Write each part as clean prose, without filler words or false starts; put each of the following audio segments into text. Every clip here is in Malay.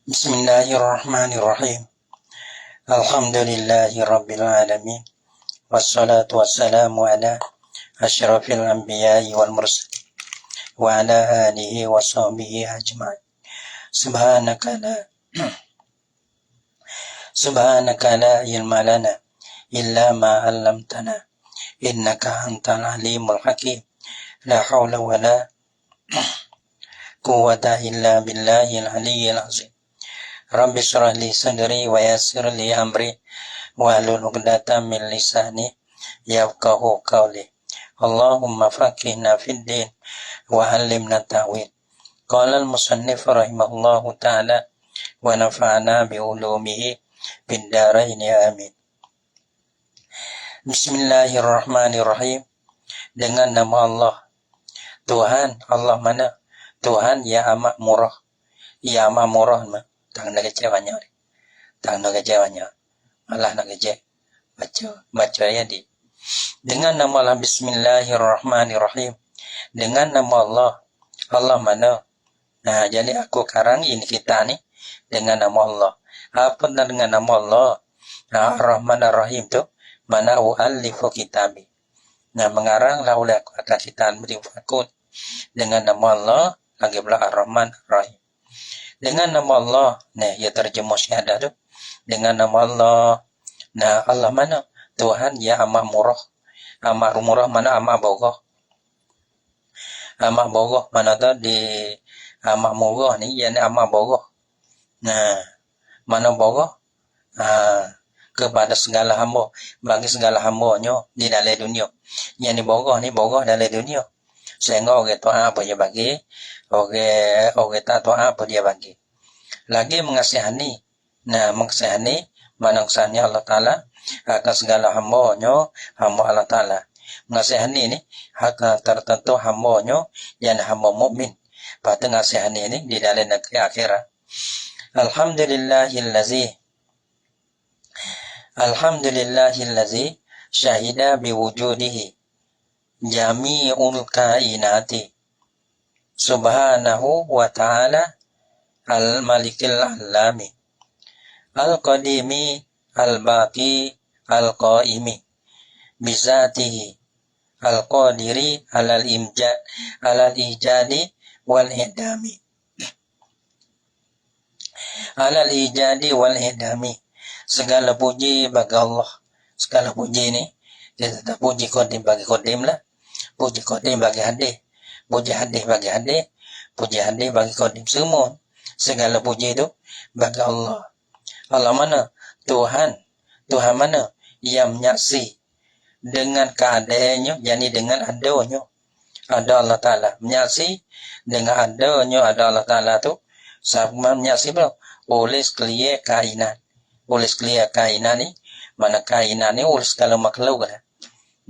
Bismillahirrahmanirrahim. Alhamdulillahi rabbil alamin. Wassalatu wassalamu ala asyrafil anbiya'i wal mursalin wa ala alihi wa sahbihi ajma'in. Subhanaka la ilma lana illa ma 'allamtana innaka antal alimul hakim. La haula wa la quwwata illa billahil aliyyil azim. Rabbi shrah li sadri wa yassir li amri wahlul 'uqdatam min lisani yafqahu qawli. Allahumma faqihna fid din wa 'allimna ta'wil. Qala al-musannif rahimahullahu ta'ala wa nafa'ana bi ulumihi fid dharain amin. Bismillahirrahmanirrahim. Dengan nama Allah, Tuhan. Allah mana? Tuhan yang amat murah. Ya amat murah mah. Tang nak kecewanya. Malah nak kecewa. Baca ya di. Dengan nama Allah, Bismillahirrahmanirrahim. Dengan nama Allah. Allah mana? Nah, jadi aku karang ini kita nih dengan nama Allah. Apa dengan nama Allah? Nah, Ar-Rahman Ar-Rahim tu mana u'allifu kitabi. Nah, mengaranglah oleh aku akan kita beri fakut dengan nama Allah lagi pula Ar-Rahman Ar-Rahim. Dengan nama Allah, nah, ya terjemuh syahadah tu. Dengan nama Allah. Nah, Allah mana? Tuhan ya amat murah. Amat murah mana amat bogoh. Amat bogoh mana tu di amat murah ni, yang amat bogoh. Nah, mana bogoh? Kepada segala hamba, bagi segala hamba-Nya di dalam dunia. Yang ni bogoh dalam dunia. Sehingga orang tua apa dia bagi, orang tak tua apa dia bagi. Lagi mengasihani. Nah, mengasihani manusianya Allah Ta'ala akan segala hamba-Nya, hamba Allah Ta'ala. Mengasihani ni hak tertentu hamba-Nya yang hamba mukmin. Pada mengasihani ni di dalam negeri akhirat. Alhamdulillahillazi syahida biwujudihi jami'ul kainati subhanahu wa ta'ala al-malikil alami al-qadimi al-baqi al-qaimi bizatihi al-qadiri alal-ijadi wal-idami wal-idami. Segala puji bagi Allah. Segala puji ni kita tak puji qadim bagi qadim lah. Puji qadim bagi hadis. Puji hadis bagi hadis. Puji hadis bagi qadim. Semua segala puji itu bagi Allah. Allah mana? Tuhan. Tuhan mana? Yang menyaksi dengan keadaannya, yakni dengan adanya. Ada Allah Ta'ala. Menyaksi dengan adanya ada Allah Ta'ala tu. Sama menyaksi belum? Oleh sekalian kainat. Oleh sekalian kainat ni. Mana kainat ni oleh segala makhluk lah.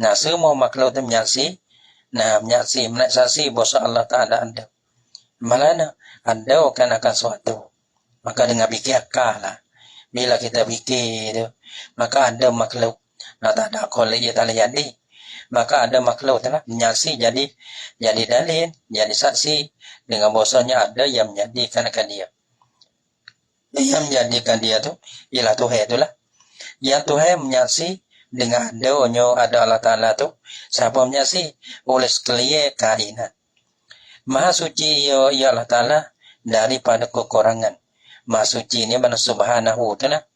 Nah, semua makhluk tu menyaksi. Nah, menyaksi bahawa Allah Ta'ala ada. Malana ada akan suatu. Maka dengan fikir akal lah. Bila kita fikir tu, maka ada makhluk. Nah, tak ada akal dia tak boleh jadi. Maka ada makhluk tu lah. Menyaksi jadi dalil, jadi saksi. Dengan bahasanya ada yang menjadikan akan dia. Yang menjadikan dia tu ialah Tuhan tu lah. Yang Tuhan menyaksi dengan adanya ada Allah Ta'ala tu. Siapa menyaksi? Oleh sekalian kainat. Maha suci ya Allah Ta'ala daripada kekurangan. Maha suci ni mana subhanahu tu lah.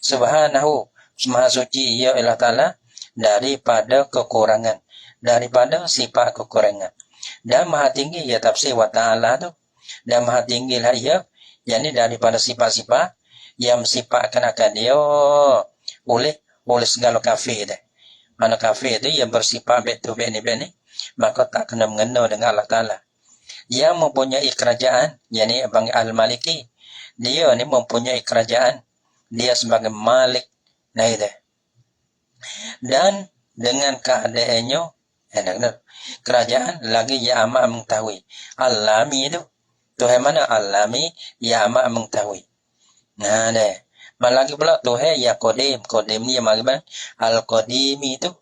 Subhanahu. Maha suci ya Allah Ta'ala daripada kekurangan. Daripada sifat kekurangan. Dan maha tinggi ya tafsir wa ta'ala tu. Dan maha tinggi lah ya. Yang ni daripada sifat-sifat yang sifatkan akan dia oleh segala kafir dah. Mana kafir tu yang bersifat bet ni, maka tak kena mengena dengan Allah Ta'ala. Yang mempunyai kerajaan, yang ni Abang Al-Maliki, dia ni mempunyai kerajaan, dia sebagai malik. Nah itu. Dan dengan keadaannya, kerajaan lagi yang amat mengetahui. Alami itu. Tuhan mana? Alami yang amat mengetahui. Nah, deh. Malagi pula Tuhan yang qadim. Qadim ni yang bagaimana? Al-Qadimi itu.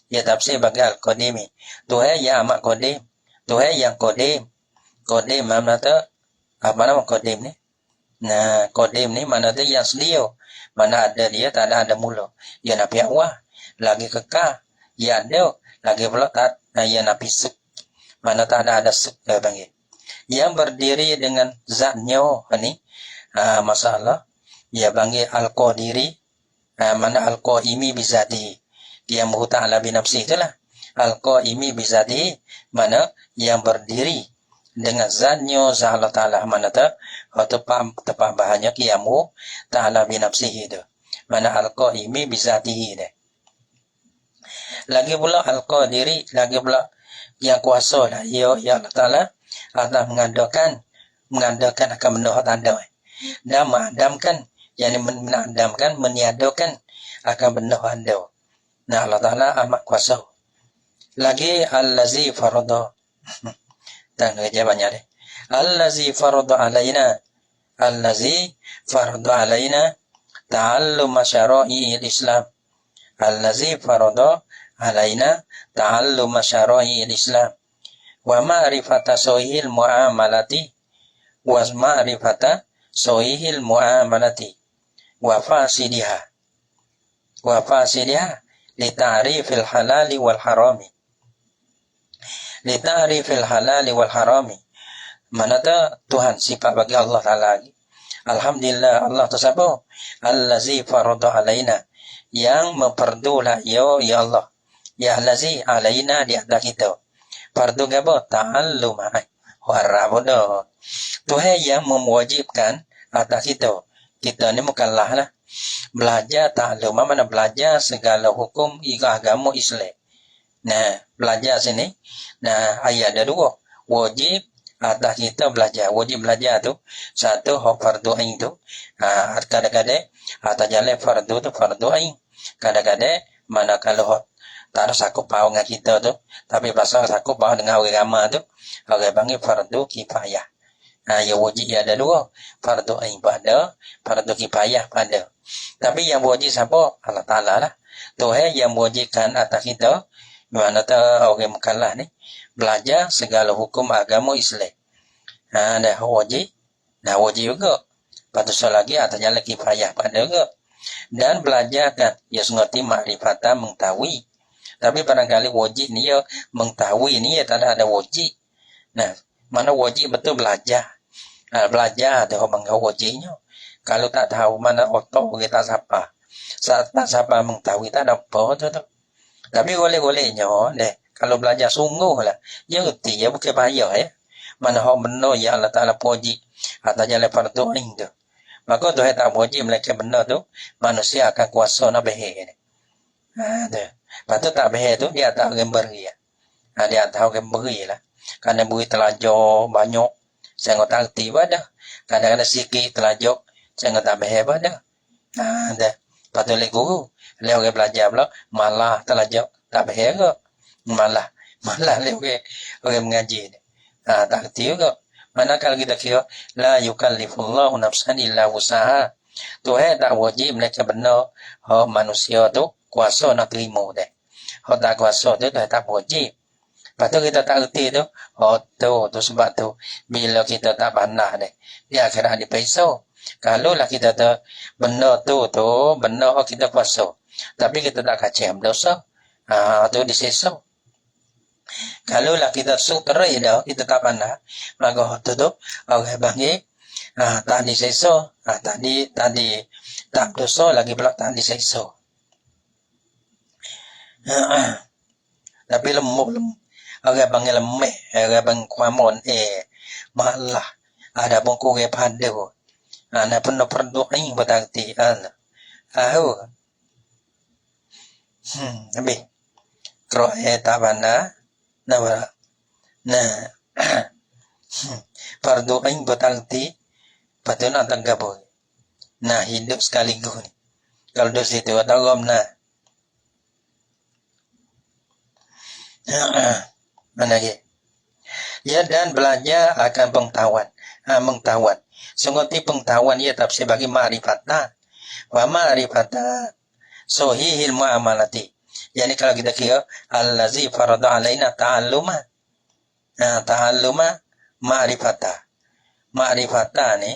Ya tafsir bagi Al-Qadimi. Tuhan yang amat qadim. Tuhan yang qadim. Qadim mana tu? Apa nama qadim ni? Nah, kodim ni mana tu yang sedia. Mana ada dia, tak ada mula. Ya napi awal, lagi kekal. Ya ada, lagi pula tak, ya napi suk. Mana tak ada suk, dia panggil. Yang berdiri dengan zatnya ni, masalah. Dia panggil al-qadiri, mana al-qaimi bizati. Dia Yang ta'ala binafsi itulah. Al-qaimi bizati, mana yang berdiri dengan zatnya Allah Ta'ala, mana tu tepat bahannya qiyamu ta'ala binafsihi itu. Mana al-qaimi bizatihi dia. Lagi pula al-qadiri, lagi pula yang kuasa lah. Ya Allah Ta'ala Allah mengadakan akan benda yang tak ada. Dan mengadamkan, yang menadamkan, meniadakan akan benda yang ada. Nah, Allah Ta'ala amat kuasa. Lagi allazi farada. Dan jawabannya deh. Allazi farada alaina. Allazi farada alaina ta'allum syara'i al-Islam. Allazi farada alaina ta'allum syara'i al-Islam. Wa ma'rifata sahihil mu'amalati. Wa ma'rifata sahihil mu'amalati. Wa fasidiha. Wa fasidiha li ta'rifil halali wal harami. Li ta'rifil halali wal harami. Mana tu Tuhan sifat bagi Allah Ta'ala. Alhamdulillah, Allah tu siapa? Allazi farada alaina. Yang memperdulah ya Allah. Ya allazi alaina di atas kita. Fardu apa? Ta'allum. Warabodoh. Tuhan yang mewajibkan atas kita. Kita ni mukallaf lah. Belajar ta'allum. Mana belajar segala hukum agama Islam. Nah, belajar sini. Nah, ayat ada dua. Wajib atas kita belajar. Wajib belajar tu. Satu, fardu ain tu. Kadang-kadang atas jalan fardu tu fardu ain. Kadang-kadang mana kalau tak ada sakup bau dengan kita tu. Tapi pasal sakup bau dengan orang ramai tu. Orang panggil fardu kifayah. Yang wajib ada dua. Fardu ain pada. Fardu kifayah pada. Tapi yang wajib siapa? Allah Ta'ala lah. Tuhan yang mewajibkan atas kita. Mana tu orang mukallaf ni. Belajar segala hukum agama Islam. Dah wajib. Dah wajib juga. Lepas tu lagi atas jalan kifayah pada juga. Dan belajarkan. Ya sengerti makrifatan mengetahui. Tapi barangkali wajib ni ya mengetahui ni ya tak ada wajib. Nah, mana wajib betul belajar. Belajar tu orang wajibnya. Kalau tak tahu mana otak kita siapa. Tak siapa mengetahui tak ada apa tu. Tapi boleh-bolehnya deh. Kalau belajar sungguh lah. Dia ngerti ya bukan bahaya ya. Mana orang benar ya Allah Ta'ala puji. Atas jalan fardu ain tu. Maka tu tak puji mereka benar tu. Manusia akan kuasa nak behir. Tu. Lepas tu tak behir tu dia tak akan beri. Dia tahu akan beri lah. Kerana beri telajar banyak. Saya tak kerti pada. Kadang-kadang sikit telajar. Saya tak behir pada. Tu. Lepas tu oleh guru. Oleh orang belajar pula. Malah telajar. Tak behir ke? Malah oleh orang mengaji. Tak kerti juga. Manakala kita kira. La yukallifullahu nafsan illa usaha. Tuhan tak wajib mereka benar. Manusia tu kuasa nak terima deh. Tak kuasa tu tak wajib. Lepas tu kita tak kerti tu. Tu sebab tu. Bila kita tak pandai deh. Dia akhirnya dipisau. Kalau lah kita tu benar tu benar kita kuasa. Tapi kita tak kacau dosa. Tu disesau. Kalau lah kita suterai dah, kita tak pandai. Maka tu orang panggil tak disesau. Tadi tak dosa lagi pula tak disesau. Tapi lemuk. Orang panggil lemah. Orang panggil kuamun. Malah. Ada pun kurang pada. Ada pun perdoain berarti. Habis. Kalau tak pandai. Nah. Perdoain berarti. Patut nak tanggap. Nah, hidup sekaligus ni. Kalau dosa itu atau nah. Mana lagi? Ya, dan belajar akan pengetahuan. Mengetahuan. Seperti pengetahuan ia tafsir bagi ma'rifata. Wa ma'rifata sahihil mu'amalati. Yani kalau kita kira allazi farada alaina ta'alluma. Ta'alluma ma'rifata. Ma'rifata ni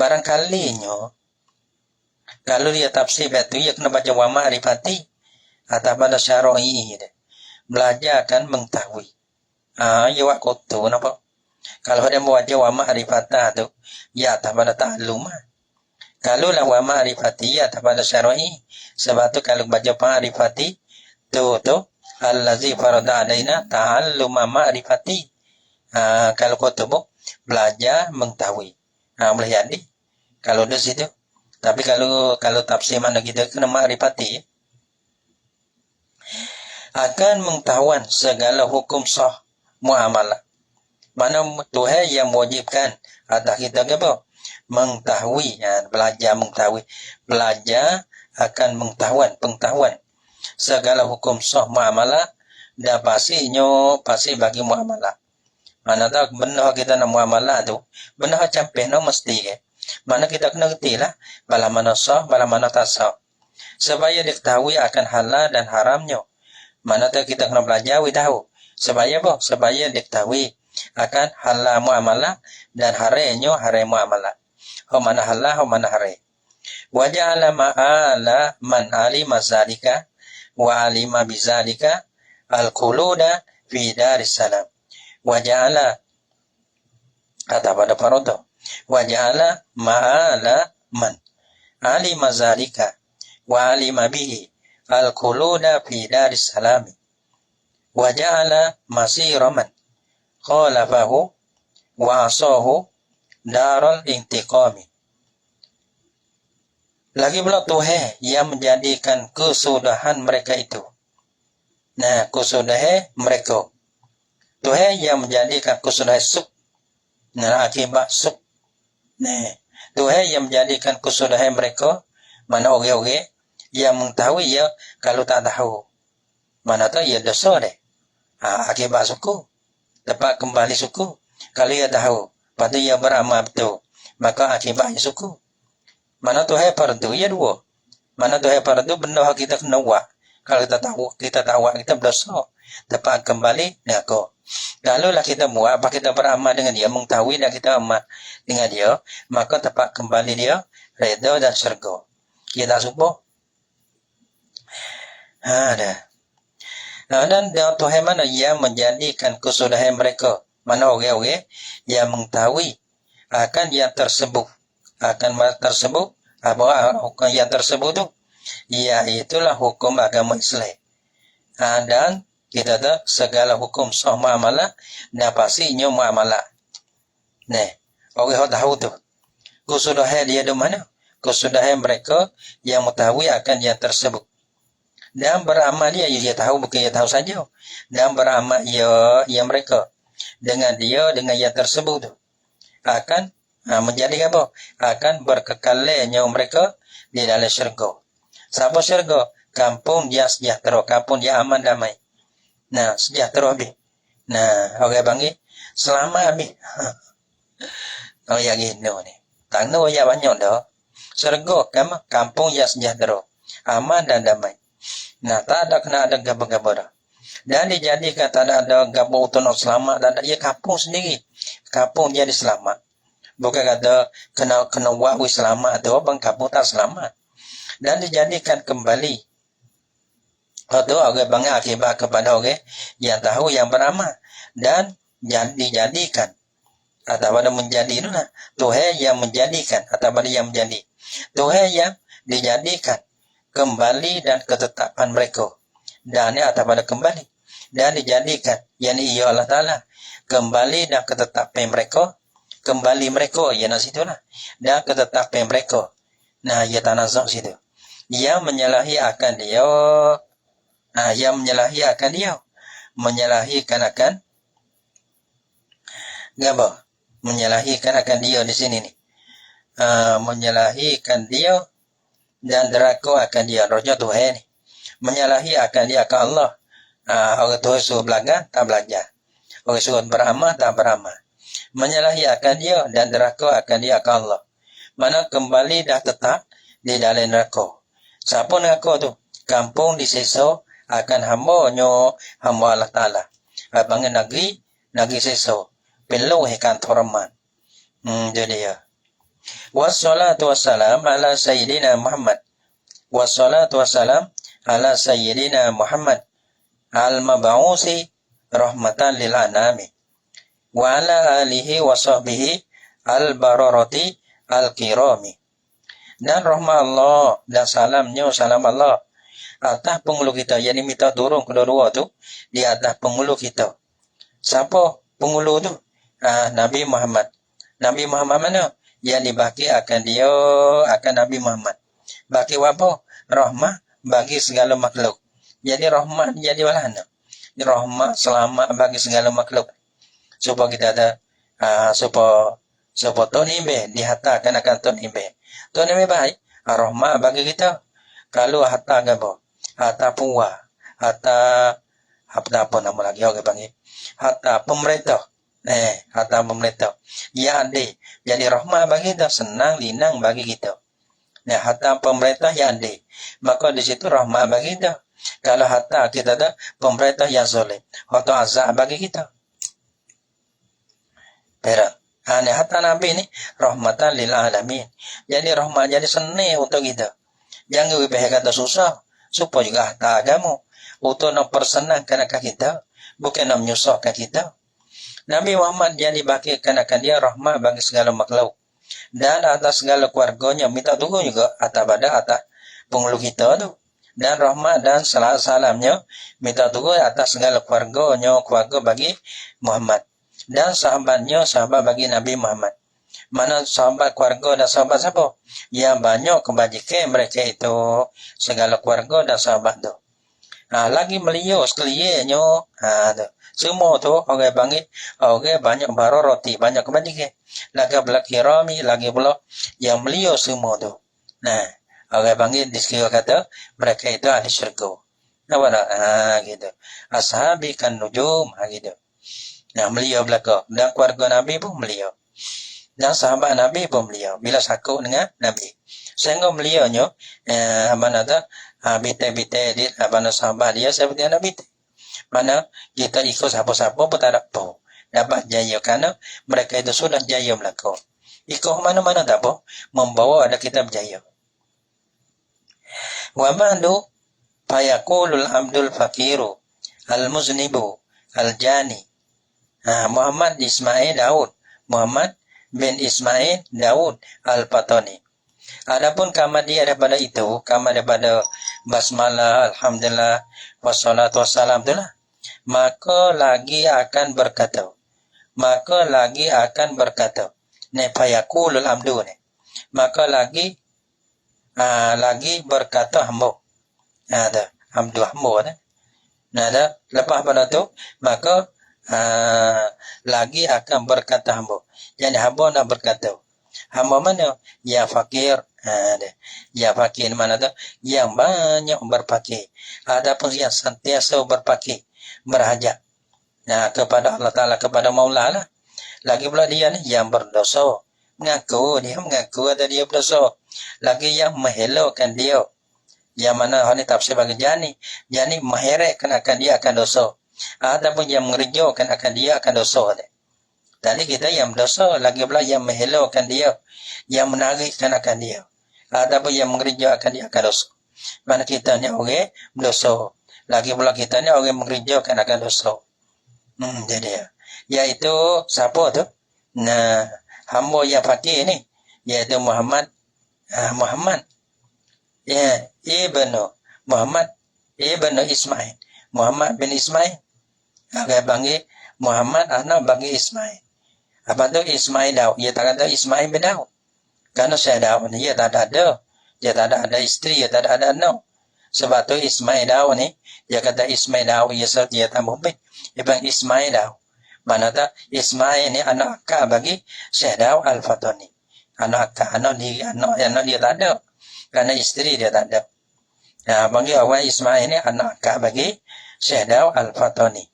barangkalinya kalau dia tafsir itu ya kena baca wa ma'rifati atau pada syar'i dia. Belajar kan mengetahui. Ya wak kotor napa? Kalau dia mau baca wa ma'rifata tu ya atau pada ta'allum. Kalau lah wa ma'rifati ya atau pada syar'i, sebab tu kalau baca ma'rifati tu allazi farada alaina ta'allum ma'rifati. Kalau kotor belajar mengetahui. Boleh jadi kalau di situ. Tapi kalau tafsir mana kita kena ma'rifati akan mengetahuan segala hukum sah muamalah. Mana Tuhan yang mewajibkan atas kita ke apa? Mengetahui, belajar mengetahui. Belajar akan pengetahuan segala hukum sah muamalah dan pasti bagi muamalah. Mana tahu benar kita nak muamalah tu, benar campur mesti ke. Mana kita kena kerti lah, bala mana sah, bala mana tak sah. Supaya diketahui akan halal dan haramnya. Mana tahu kita kena belajar, tahu. Supaya apa? Supaya diketahui akan halal muamalah dan haramnya haram muamalah. Mana halal, mana haram. Wa ja'ala ma'ala man alima zalika wa alima bizalika al-quluda fi daris salam. Wa ja'ala kata pada paroto. Wa ja'ala ma'ala man alima zalika wa alima bihi al-quluda fi daris salami wa ja'ala masira man khalafahu wa asahu daral intiqami. Lagi pula Tuhan yang menjadikan kesudahan mereka itu. Kesudahan mereka. Tuhan yang menjadikan kesudahan akibat suk. Tuhan yang menjadikan kesudahan mereka, mana orang-orang yang mengetahui ya kalau tak tahu. Mana tahu ya dosa deh. Akibat suku. Dapat kembali suku. Kalau ia tahu, patut ia beramal betul. Maka akibatnya suku. Mana Tuhan fardu ya dua. Mana Tuhan fardu benda kita kena buat. Kalau kita tahu kita berdosa. Dapat kembali neraka. Kalau lah kita buat, apa kita beramal dengan dia, mengetahui dan kita amal dengan dia, maka tepat kembali dia, redha dan syurga. Kita subuh. Dah. Dan Tuhan mana yang menjadikan kesudahan mereka. Mana orang-orang yang mengetahui akan yang tersebut. Apa yang tersebut tu? Ya, itulah hukum agama Islam. Dan kita tahu segala hukum sah muamalah dan pastinya muamalah. Orang tahu tu. Kesudahan dia di mana? Kesudahan mereka yang mengetahui akan yang tersebut. Dan beramal dia tahu, bukan dia tahu saja. Dan beramal yang mereka dengan yang tersebut tu. Akan menjadi apa? Akan berkekalnya mereka di dalam syurga. Siapa syurga? Kampung dia sejahtera, kampung dia aman damai. Sejahtera habis. Orang panggil selamat habis. Yang gini ni. Tak tahu yang banyak dah. Syurga kampung yang sejahtera, aman dan damai. Tak ada kena ada gabar-gabar dah. Dan dijadikan tak ada gabar untuk selamat, tak ada. Ia kampung sendiri. Kampung dia diselamat. Bukan kata kena buat selamat atau bang kampung tak selamat. Dan dijadikan kembali. Atau orang bangga akibat kepada orang yang tahu yang beramal. Dan dijadikan. Atau pada menjadi itu lah. Tuhan yang menjadikan. Atau pada yang menjadi. Tuhan yang dijadikan. Kembali dan ketetapan mereka. Dan ini atau pada kembali. Dan dijadikan. Yang ia Allah Ta'ala. Kembali dan ketetapan mereka. Kembali mereka. Yang situ lah. Dan ketetapan mereka. Ia tanazak situ. Yang menyalahi akan dia. Yang menyalahi akan dia. Menyalahikan akan apa? Menyalahikan akan dia di sini ni. Menyalahikan dia dan neraka akan dia. Roja Tuhan ni. Menyalahi akan dia akan Allah. Orang Tuhan suruh belajar, tak belajar. Orang suruh beramal, tak beramal. Menyalahi akan dia dan neraka akan dia akan Allah. Mana kembali dah tetap di dalam neraka. Siapa neraka tu? Kampung disesau akan hamba Allah Ta'ala. Bangun negeri sesau. Peluh ikan toraman. Jadi ya. Wassalatu wassalam ala sayyidina Muhammad. Wassalatu wassalam ala sayyidina Muhammad al-mab'usi rahmatan lil anami wa ala alihi wa sahbihi al-bararati al-kirami. Dan rahmat Allah dan salamnya salam Allah atas penghulu kita, yang minta turun kedua-dua tu di atas penghulu kita. Siapa penghulu tu? Nabi Muhammad. Nabi Muhammad mana? Yang dibagi akan dia, akan Nabi Muhammad. Bagi apa? Rahmat bagi segala makhluk. Jadi rahmat jadi walana. Rahmat selamat bagi segala makhluk. Supaya kita ada supaya Tuhan imbe dihatakan akan Tuhan imbe. Tuhan imbe baik. Rahmat bagi kita. Kalau harta apa? Harta puwa, harta apa nama lagi orang panggil? Harta pemerintah. Harta pemerintah. Ya ada. Jadi rahmat bagi kita, senang linang bagi kita. Harta pemerintah yang ada. Maka di situ rahmat bagi kita. Kalau harta kita ada pemerintah yang zalim, harta azab bagi kita. Perak. Harta Nabi ni rahmatan lil alamin. Jadi rahmat jadi senang untuk kita. Jangan lebih kata susah. Supaya juga harta agama untuk mempersenangkan akan kita, bukan menyusahkan kita. Nabi Muhammad yang dibagikan akan dia rahmat bagi segala makhluk. Dan atas segala keluarganya minta tunggu juga atas penghulu kita tu. Dan rahmat dan salamnya minta tunggu atas segala keluarga bagi Muhammad. Dan sahabatnya sahabat bagi Nabi Muhammad. Mana sahabat keluarga dan sahabat siapa? Yang banyak kebajikan mereka itu. Segala keluarga dan sahabat tu. Lagi beliau sekaliannya. Semua tu orang panggil, orang banyak bararati, banyak kebajikan. Lagi pula kirami, lagi pula yang beliau semua tu. Orang panggil di sekiranya kata, mereka itu ahli syurga. Nampak tak? Gitu. Ashabi kan nujum, gitu. Beliau belakang. Dan keluarga Nabi pun beliau. Dan sahabat Nabi pun beliau. Bila sakut dengan Nabi. Sehingga beliaunya, bite-bite di sahabat dia seperti Nabi. Mana kita ikut siapa-siapa pun tak ada apa. Dapat jaya kerana mereka itu sudah jaya belakang. Ikut mana-mana tak apa. Membawa ada kitab jaya. Wa ba'du fayaqulul abdul fakiru al-muznibu al-jani. Muhammad Ismail Daud. Muhammad bin Ismail Daud Al-Patani. Adapun kamar dia daripada itu, kamar daripada basmalah, alhamdulillah, wassalatu wassalam itulah. Maka lagi akan berkata. Fayaqulul abdu ni. Maka lagi berkata hamba. Ada abdu hamba. Lepas pada tu, maka lagi akan berkata hamba. Jadi hamba nak berkata. Hamba mana? Ya fakir. Ya fakir mana tu? Yang banyak berpakir. Adapun yang sentiasa berpakir, berhajat kepada Allah Ta'ala, kepada Maula lah. Lagi pula dia ni yang berdosa. Mengaku ada dia berdosa. Lagi yang menghelaukan dia. Yang mana hal ni tafsir bagi jani. Jani mengherekkan akan dia akan dosa. Ataupun yang mengerjakan akan dia akan dosa. Tadi kita yang berdosa, lagi pula yang menghelaukan dia, yang menarikkan akan dia. Ataupun yang mengerjakan dia akan dosa. Mana kita ni orang berdosa. Lagi pula kita ni orang mengerjakan akan dosa. Jadi iaitu siapa tu? Hamba yang fakir ni, iaitu Muhammad ibnu Muhammad ibnu Ismail. Muhammad bin Ismail. Orang panggil Muhammad anak bagi Ismail. Apa tu Ismail Daud? Dia tak kata Ismail bin Daud. Kerana saya Daud ni, dia tak ada. Dia tak ada isteri, dia tak ada anak. Sebab tu Ismail Daud ni, dia kata Ismail Daud, dia tak mungkin. Dia panggil Ismail Daud. Mana tak? Ismail ni anak akak bagi Syekh Daud Al-Fatani. Anak akak, anak dia tak ada. Kerana isteri dia tak ada. Panggil orang Ismail ni anak akak bagi Syekh Daud Al-Fatani.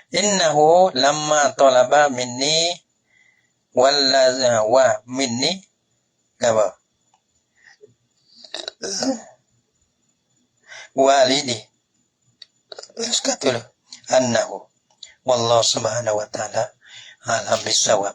Innahu lamma talaba minni wa minni apa? Walidi. Sekatulah annahu wallahu subhanahu wa ta'ala alam bisawab.